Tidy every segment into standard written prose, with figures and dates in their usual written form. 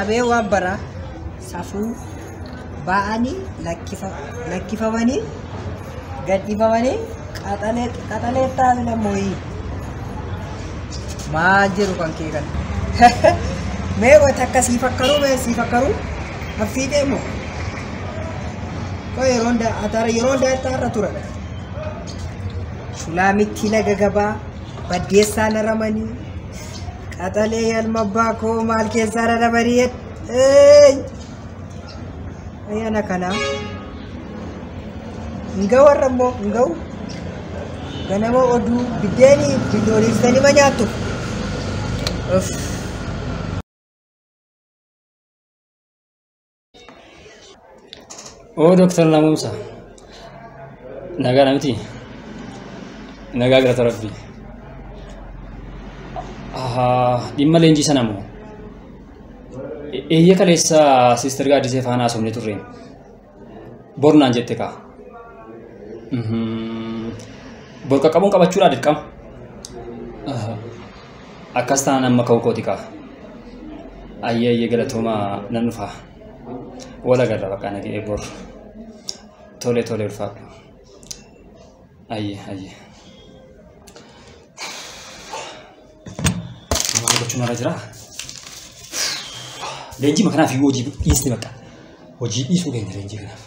Abe wabara safu ba'ani lakkifamani gadhifamani qaxalee taasisa mooyii maal jiru kan kee kan mee wata akka sii fakkaru haffiidee moo yeroo daa'irra tura shulaamitti laga gabaa baddeessaa naramanii qaxalee yalma baakoo maal keessaa rarabanii ayyaana kanaa nga'u warrammoo nga'u ganama oduu biddeenii billooliiftanii ma nyaattu Oh, Dokter Namumsa. Nagaa namti. Nagaa gara Rabbi. Dhimma leenjii sana moo? Eeyya kaleessa Sister Gaaddisee faana haasofne turre. Bornaan jette kaa. Borqa qabuun qabachuudhaa dirqama. Akkas taanaan amma ka'uu kooti kaa. Ayyee galatoomaa nan dhufaa. Wala garra bakka nagee bor tole ulfaadhu ayye maal gochuun irra jira leenjii makanaaf hojii dhiisne bakka hojii dhiisuu keenya leenjii kanaaf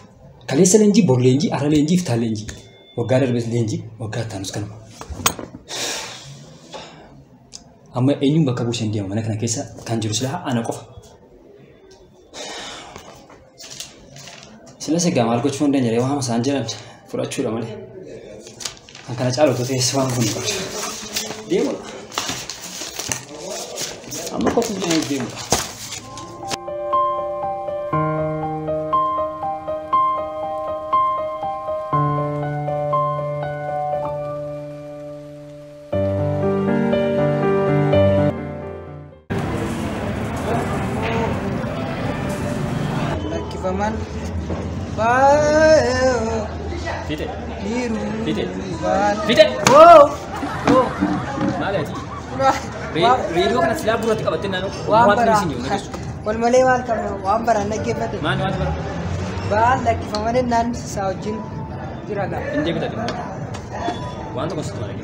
kaleessa leenjii bor leenjii ara leenjii iftaan leenjii waggaa darbes leenjii waggaa ittaanus kanuma amma eenyuun bakka buuseen deema mana kana keessa kan jiru silaa ana qofa sila se gamal gochuun dandeenye waan masaan jiran fudhachuudha malee kan kana caaluu ta'es waan kun deemu amma qofa deemu lakkifaman Fite. Wow. Maalati? Reediyoo kana silaa buratti qabattee naannoo waan waan bara isin yoo nageessu. wal malee maal qabna waan bara naggeeffate Maal bara? baal lakkifamanii naan isaa wajjin jira gaa Hin deebitate immoo. Waan tokko sitti malee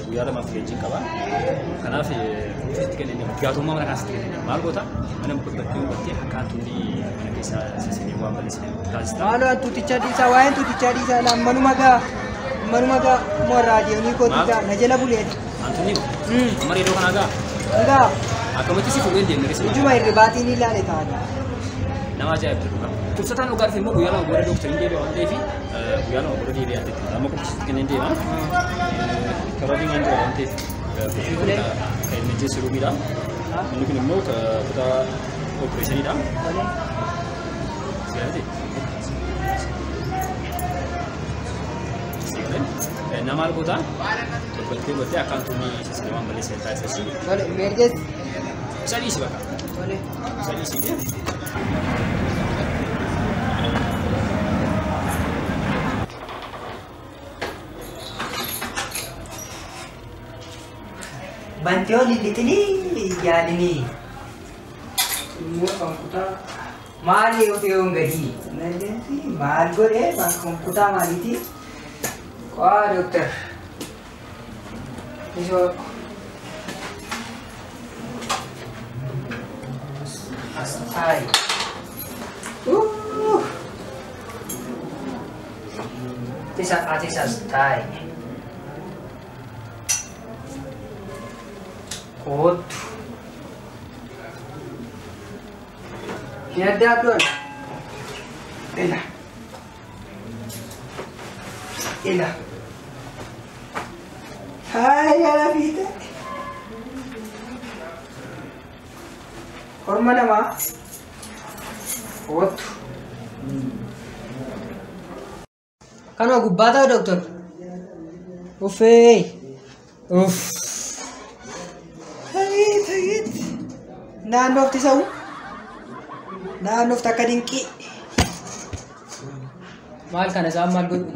guyyaa lamaaf leenjiin qaba. Kanaaf sitti kennine gaatummaa mana kaasitti kennine maal goota mana bakka bakkee akkaan tunni mana keessa sasanii waan balleessine taasista. maaloo tuuticha dhiisaa waa'een tuuticha dhiisaa manuma gaa moo raadiyoonii kooticha na jala buleeti Antunni amma reediyoo kana gaa egaa akkamitti si fuudhee deemne keessa ijuma irribaatiin ilaale taa'anii nama ajaa'ibsiifadha. Tursataan dhugaa dhufe immoo guyyaa lama booda doktariin deebi'e waan ta'eef guyyaa lama booda deebi'ee ati amma qophiisitti kenneen deema. Kabajiin waan jira waan ta'eef kan inni jeessu ruumiidha. Inni kun immoo kutaa opereeshiniidha. Nama alkoota gottee akkaan tunni sasanii waan balleessan taasisa. tole meerjees Isa dhiisi bakka. tole Isa dhiisi. Bantiyoon lixinii yaadinii maali ofiyoon gadii maal godhee kutaa maaliiti qaa doktar isoo asxaay tisas taay kootu hin addaaddoon ila hai gara fiite horma namaa kootu kanuma gubbaa ta'u doktor uffee uff naannoof tisa'u naannoof takka dinqii maal kana isaan maal godhu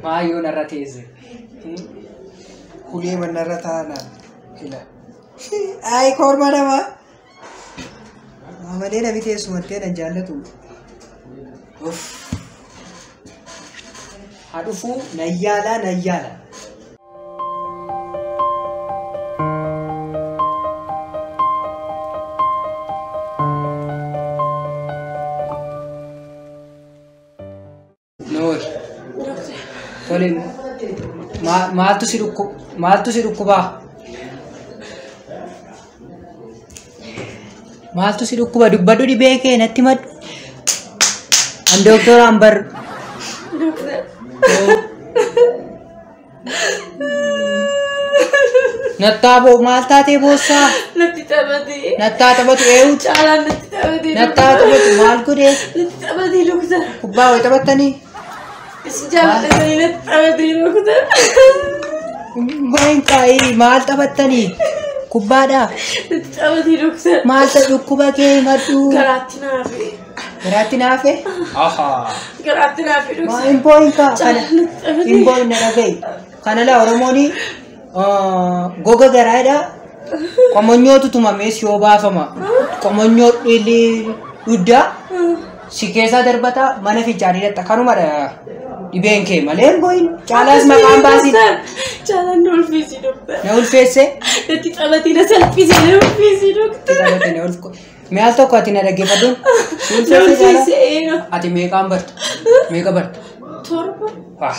Maayoon irra teesse. Ulee manarra taana. Ila. Ay korma nama. Mamadee na teessumatti na jaallatu. Uff. Haa dhufuu nayyaala. Noor. Tole maaltu si dhukkubaa? Maaltu si dhukkuba? Dubbadhu dhibee kee natti maddu. An Dooktor Ambar. Nattaaboo maal taatee boossaa? Natti taphatee. Nattaa taphatu eewu. Caalaan natti taphatee. Nattaa taphatu maal godhee? Natti taphatee Dooktar. Kubbaa way taphattanii? Isi jaallatanii natti taphatee Dooktar. Baay'een kaa'ee maal taphattanii? Kubbaadhaa? Natti taphatee Dooktar. Maal ta'e dhukkuba kee maddu? Garaatti naafee. Garaatti naafee? Ahaa. Garaatti naafee Dooktar. Impooyin kaa kana Caalaan natti taphatee. impooyin na dhagaye. Kana laa Oromooni goga garaadha. Qomonyootu tumamees yoo baafama. Qomonyoo dhuddaa si keessaa darbata mana fiichaanii dhatta kanumadha dhibeen kee malee impooyin. Caalaas maqaan baasiin. Caalaan na ulfeessi Dooktar. Na ulfeesse? Natti taphatee na salphisee na ulfeessi Dooktar. Mi'aal tokko ati na dhaggeeffadhuun? Na ulfeesse. Ati meeqaan barta? Meeqa barta? Torba.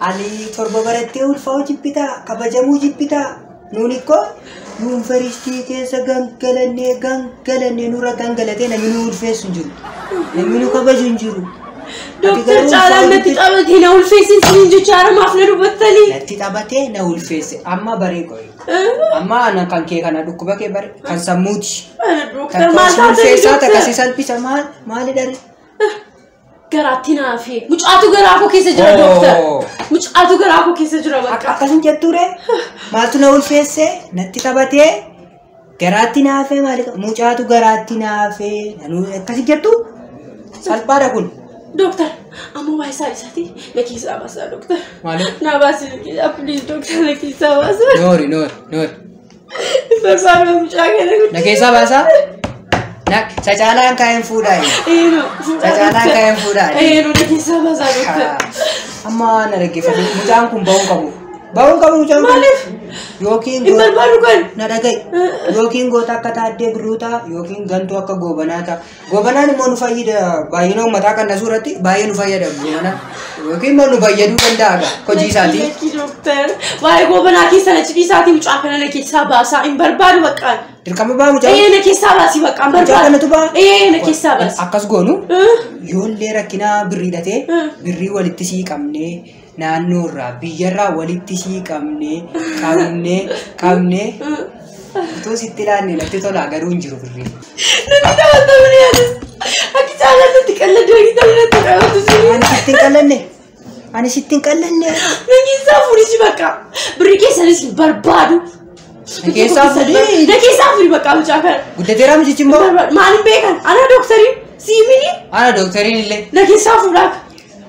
Ani torba barattee ulfaa'uu jibbitaa kabajamuu jibbitaa nuuni koo yuunivarsiitii keessa gangalannee nurra gangalatee namni nu ulfeessu hin jiru. Namni nu kabaju hin jiru. Dooktar Caalaan natti taphatee na ulfeessin siniin jecha maaf na dubbattanii? Natti taphatee na ulfeesse amma baree qoye. Amma ana kan kee kana dhukkuba kee bare kan sammuuti. Dooktar maal taatee ulfeessaa takkasii salphisa maali dare? Garaatti naafee. Mucaatu garaa koo keessa jira Dooktar. Mucaatu garaa koo keessa jira bakka. Akkasin jetture maaltu na ulfeesse natti taphatee garaatti naafee maali mucaatu garaatti naafee akkasin jettu salphaadha kun. Dooktar amma waa isaati na keessaa baasaa Dooktar. Maali? Na baasi na keessaa please Dooktar na keessaa baasaa. Noori. Barbaadu mucaa kana Na keessaa baasaa? Cacaalaan kaa'een fuudhaa. Cacaalaan kaa'een fuudhaa. Na keessaa baasaa Dooktar. Amma na dhaggeeffadhu mucaan kun ba'uu qabu. Ba'uu qabu mucaan kun. Maaliif? Yookiin Hin barbaadu kan. Na dhagaye yookiin goota akka taaddee birruutaa yookiin gantuu akka goobanaa ta'a. Goobanaan immoo nu fayyada baay'ina uummataa kan na suuratti baay'ee nu fayyada goobanaan yookiin immoo nu fayyaduu danda'a hojii isaatii. Dooktar waa'ee goobanaa keessa na cidii isaatii mucaa kana na keessaa baasaa hin barbaadu baqqaan. Dirqama baa mucaa. Na keessaa baasii baqqaan barbaadu. Mucaa kanatu baa. Na keessaa baasii. Akkas goonu yoollee rakkinaa birrii hidhatee birrii walitti sii qabnee naannoo irraa biyyarraa walitti sii qabnee itoo sitti ilaanne natti tola garuu hin jiru birrii. Natti taphatamanii anis akka Caalaan natti qalladuu hin natti qabatu sirrii. Ani sitti hin qallanne. Na keessaa fuudhisi bakka birrii keessanis hin barbaadu. Na keessaa fuudhi bakka mucaa kana. Guddateeraa mucichi immoo? Maaliin beekan? Ana dooktarii siimini? Ana dooktoriin illee. Na keessaa fuudhaa.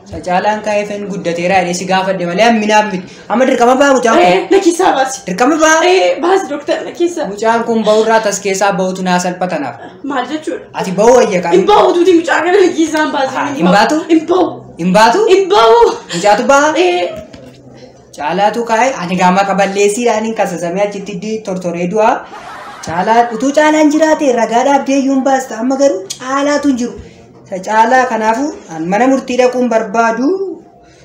Cacaalaan kaa'eefan guddateeraa jedhee si gaafadhe malee amminaaf miti. Amma dirqama baa mucaan kun? Na keessaa baasi. Dirqama baa? Baasi dooktar na keessaa. Mucaan kun ba'urraa tas keessaa ba'utu naa salphatanaaf. Maal jechuudha? Ati ba'uu wayya kan? Hin ba'u duuti mucaa kana na keessaan baasi. Hin baatu? Hin ba'u. Hin baatu? Hin ba'u. Mucaatu baa? Caalaatu kaa'e ani gaama qaballeessiidhaan hin kasasamee achitti tortoree du'aa. Caalaan utuu Caalaan jiraate ragaadhaaf deeyyuun baasta amma garuu Caalaatu hin jiru. Caalaa kanaafu mana murtii dhaquun barbaadu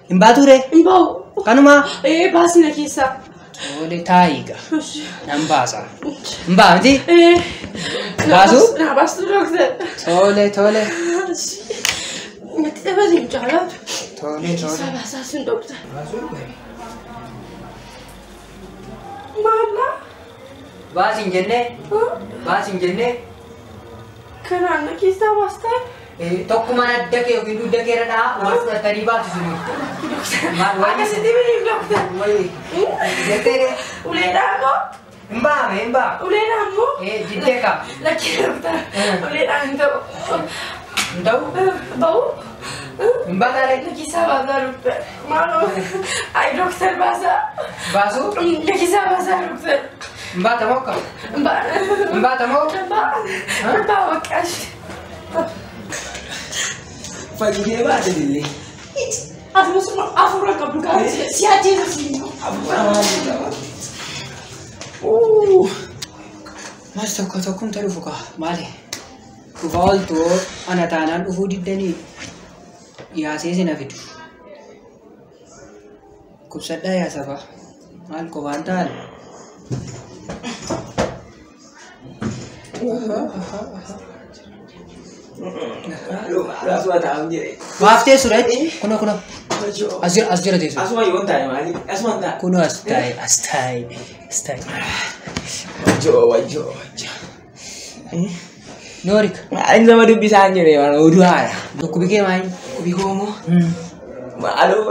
hin baatu ree? Hin ba'u. Kanuma? Baasi na keessaa. Tole taayiga. Nan baasa. Hin baa miti? Baasu? Na baastu dooktar. Tole. Natti taphatee hin jaalaatu. Tole. Baasaa sun dooktar. Maallaa? Baasin jennee? Kanaan na keessaa baastaa? Tokkuma adda kee yookiin dugda kee irra dha'a wal fudhatanii baatu sun. Akkasitti miti dooktar. Jettee Uleedhaan moo? hin ba'a. Uleedhaan moo? Jiddee qaba. Lakkee dooktar. Uleedhaan hin ta'u. Hin ta'u? Ba'u? Mbak kali. Lekisa bahasa dokter. Malu. Ay dokter bahasa. Basu. Lekisa bahasa dokter. Mbak tamu kah? Mbak. Mbak tamu. Mbak. Mbak wakas. Pagi dia ada dili. Aku semua aku rakam bukan si aja sih. Mas tokko taru fuka male. Kuval tu anak tanan ufudi dani. Ya sih nafidu. Kupsada ya sabah. Mal ko bantal. Asma tahu je. Maaf deh Suraj. Kuno. Asjir deh. Asma yon tay mali. Asma tak. Kuno astai. Wajo. Norik. Main sama du bisa aja deh, mana udah. Kubike main. Kubiko mo. Malu,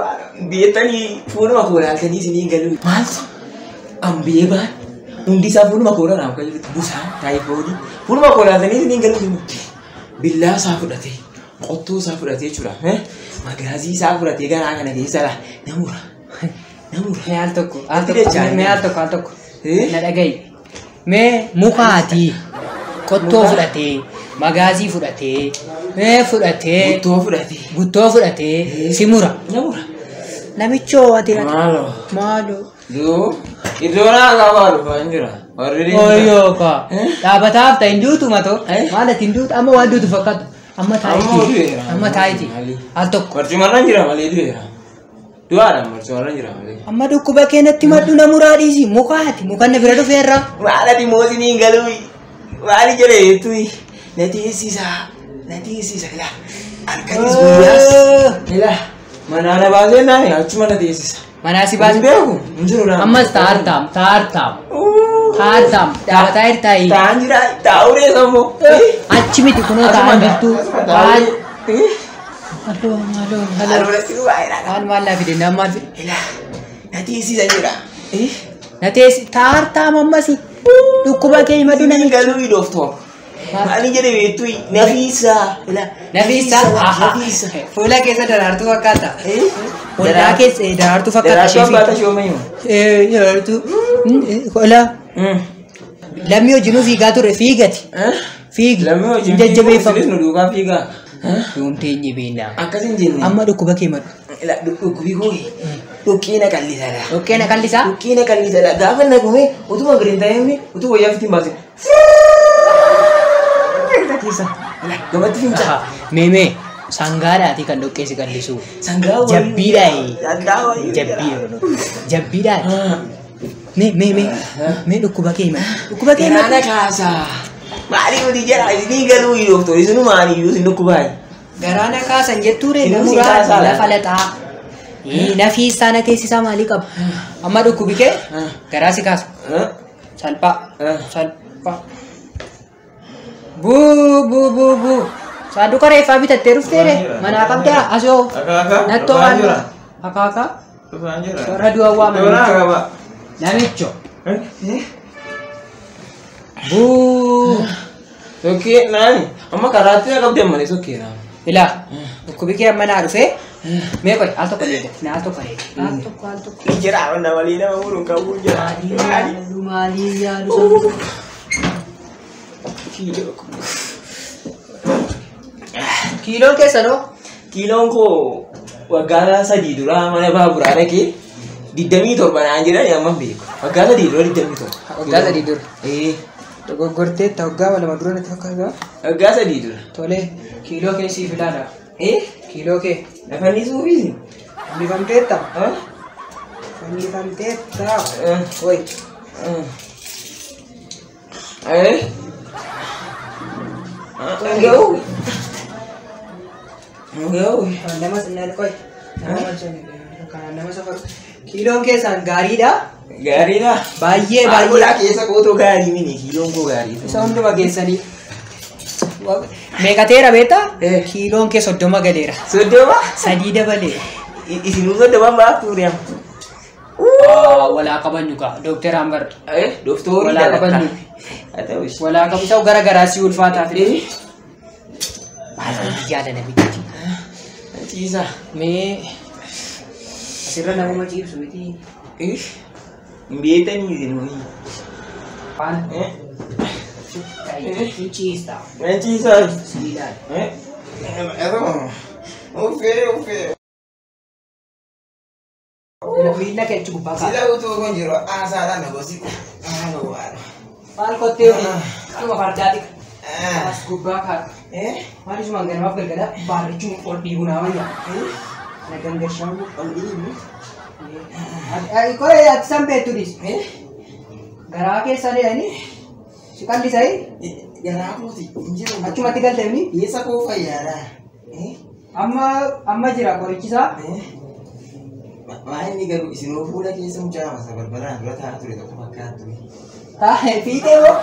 biar tadi phone aku orang tadi sini galu. Mas, ambil ba? Undi sa phone aku orang apa jadi busa, typhoid. Phone aku orang tadi sini galu. Billah safu dati. Qottu safu dati curah, Magazi safu dati kan akan ada salah. Namura. Me alto ko. Na dagai. Me mukati. Qotto fudate. Magazi fudate. Me fudate. Gutto fudate. Simura. Namura. Namicho ati. Malu. Itu orang kabar banjir. Oh iya ka. Dapat tindu tu mato. Mana tindu ama wadu tu fakat. Amma taiti. Alto. Percuma jira mali itu ya. Dua orang percuma jira mali. Amma du kubake natti madu namura disi mukati. Mukanna birado ferra. Mana di mosi ni galui. Mali jere itu. Nanti sisa lah. Arkanis bias. Lah. Mana ada bahasa nani? Cuma nanti sisa. Mana si bahasa Aku. Menjuru nama. Amma tartam. Dapat air tai. Tanjira tahu deh kamu. Achimiti kuno tahan gitu. Aduh. Halo berarti lu air. An mala fide nama. Lah. Nanti sisa jira. Nate tartam amma si. Dukkuba ke madu Ini nani. galui doktor. Mali jere itu Nafisa. Nafisa. Fula kesa darartu fakata. Fula kesa darartu fakata. Darartu fakata shomayu. Darartu. Fula. Lamio jinu figa tu refigati. Fig. Lamio jinu. Jajjabe fa. Silis nuduka figa. Yumte nyibina. Akasin jinni. Amma dukkuba ke madu. La dukkubi koi. Dukkina kallisala. Dukkina kallisa. Dukkina kallisala. Gaafa nagume utuma grintaayame utuma wayyaa fitiin baase. Kisa. La gamatti finca. Meme sangaadhaati kan dhoqqeessi kallisu. Sangaa Jabbiidhaayi. Sangaa Jabbiidhaayi. Me dhukkuba kee hima. Dhukkuba kee Garaana kaasa. Maali nuti jira isinii galuu doktor isinu maali isin dhukkubaay. Garaana kaasan jettuure Inuusi namuraa kaasaadha. lafa laxaa. Nafiisaa na teessisaa maalii qaba? Amma dhukkubi kee garaasi kaasu. Salphaa. Bu. Saduka reefaa bitattee dhufteere manaa qabdaa asoo. Nattoo waan akaaka. Warra du'a waaman. Namicho. Bu. Oke, nani? Amma karaatee qabdee malee sokkee naa. Ilaa dhukkubi kee amma naa dhufee mee qoy al tokko deede na al tokko deede. Al tokko. Jira wana walii nama muruun qabu jira. Maalii yaadu. Kiiloon keessanoo? Kiiloon koo waggaa sadii dura mana baaburaa dhaqee 27 naan jedhani amma beeku. Waggaa sadii dura 27. Waggaa sadii dura. Dogoggorteetta waggaa lama dura natti fakkaata. Waggaa sadii dura. Tole kiiloo kee siif ilaala. Kiiloo kee. Lafanni suufiisi. Fannifamteetta. Fannifamteetta. Woy. Enggak. Nama senang koi. Nama safar. Kiiloon keessan gaariidha. Gaariidha. Baay'ee. Maalulaa keessa kootu gaarii mini kiiloon koo gaarii. Isa hunduma keessanii. Meeqateera beektaa? Kiiloon kee 30 galeera. 30? 3 dabalee. Isinuu 30 baaftuu deemu. Walaa qabanyu ka Dr. Ambar. Doktori Walaa qabanyu. Walaa qabu isa gara garaa si ulfaataa fi. Baay'ee yaada namichi. ciisa. Mee asirra namuma ciibsu miti. Beetanii jiranii. Waan kayi ciista. Kan ciisaa. Siilaan. Ufee. Miila kee cubbaa kaa. Sila utuu kun jiru haasaadhaan na gosi. Maal kottee hojii? Akkuma fardaati. As gubbaa kaa. Maal isumaan ganamaaf galgala baarrichuun ol dhiibu naa wayyaa. Na gangashaan ol dhiibu. Koree ati san beektudis. Garaa keessa deemanii si qallisanii. Garaa kooti hin jiru. Achumatti galteemni. Eessa koo fayyaadha. Amma jira qorichisaa. Maa inni garuu isinoo fuula keessa mucaa masa barbaraan dura taa'aa ture tokko fakkaattu. Fiixee moo?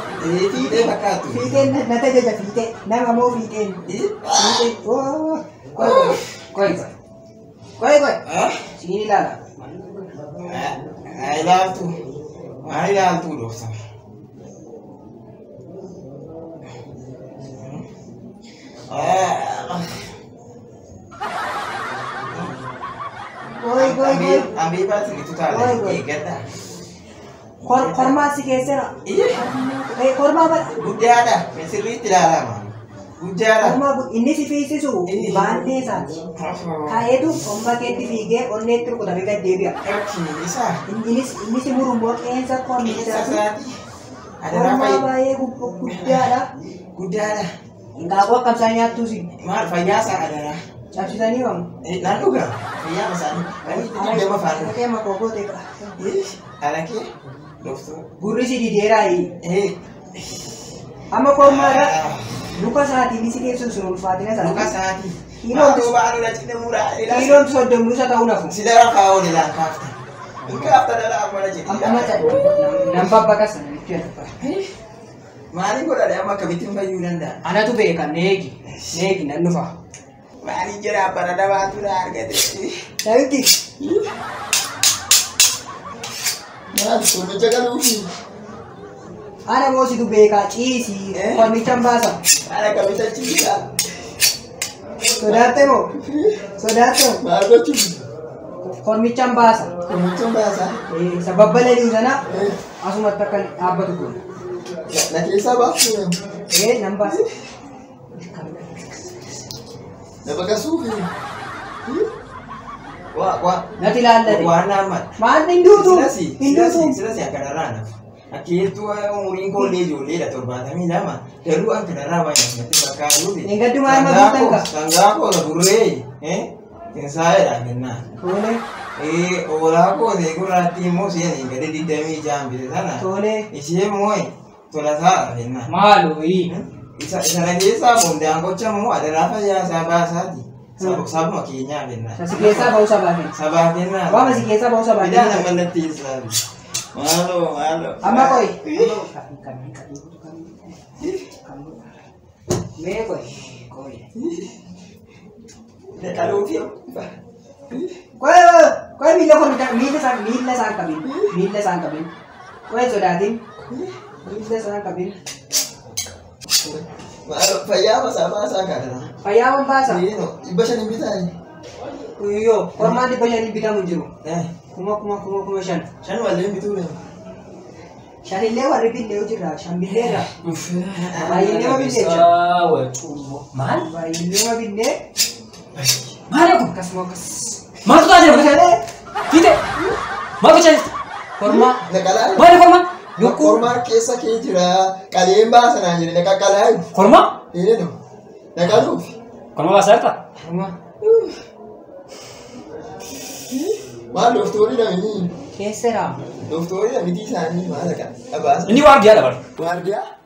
Fiixee fakkaattu. Fiixeen na tajaajila fiixee nama moo fiixeen? Fiixee koi. Siin ilaala. Ilaaltu dhoofsa. Ambil batu itu tahu. Kata. Korma si geser. Korma apa? Udah ada. Mesir tidak lama. Udah ada. Korma ini si fiisi su. Bante saja. Kayak itu komba keti fige. Onne itu kuda bega dia. Bisa. Ini si murumbo kensa korma. Bisa saat. Ada Korma apa? baye kuda ada. Udah ada. Enggak gua kamsanya tuh sih. Mal fayasa ada. Capsi tani bang. Lalu kan? Iya masan. Ini dia mah fan. Kayak mah koko teka. Anaknya. Dokter. Guru sih di daerah ini. Ama korma ada. Luka saat ini sih dia susun ulfatina saat. Luka saat ini. Kilo tuh baru udah cinta murah. Kilo tuh sudah dulu 1 tahun aku. Sidara kau di langkah. Enggak adalah apa aja. Ama cak. Nampak bakas sana itu apa? Mari gua ada ama kabitin bayunan dah. Anak tuh bekan negi nan nufa. Mari jera apa ada batu dah harga deh. Tapi Mari tuh menjaga luki. anak mau situ beka cisi. Permicam bahasa. Ada kabitan cinta. Sodate mo. Baru tuh. Permicam bahasa. Kabitan bahasa. Sebab bala di sana. Asumat takkan apa tuh? Nak kisah apa? Nampak. Dapat kasuhi. Wah. Nanti landa deh. Warna amat. Mana Hindu tuh? Sila si akararana. Aki itu umurin kolej oleh dah terbata mi lama. Daru ang kenara banyak nanti bakal dulu. Enggak cuma sama butang. Tangga aku lah burui. Yang saya dah kena. Boleh. Orang aku ni aku rati mo sih ni. Jadi di demi jam di sana. Boleh. Isi moi. Tola sa kena. Malu Isa lagi sa pun dia angkut cemu ada apa ya sabar sadi. Sabu makinya kena. Masih biasa bau sabahin. Sabar kena. Wah masih biasa bau sabahin. Tidak nak menetis lagi. Malu. Ama koi. Me koi. Dah kalau dia. Koi mila sang kabin. Koi sodatin. Mila sang kabin. Malu payah sama kan. Payawan bahasa. Ini iba siya nimbitan. Iyo, korma di banyak nimbitan munjuru. Kuma shan. Siya wala yung bitulan. Shan lewa ribin leo jira, shan bilera. Bayi lewa bille. Mal? Bayi lewa bille. Mal aku. Kas. Mal tu aja macam ni. Kita. Mal macam Korma. Nakala. Mana korma? Korma kesa ke jira. Kalimba sana jira nakakala. Korma? Ini no. Nakalu. Korma bahasa apa? Korma. Mal doktori dah ini. Kesera. Doktori dah miti sana ni mal kan. Abas. Ini warga ada, Bang. Warga.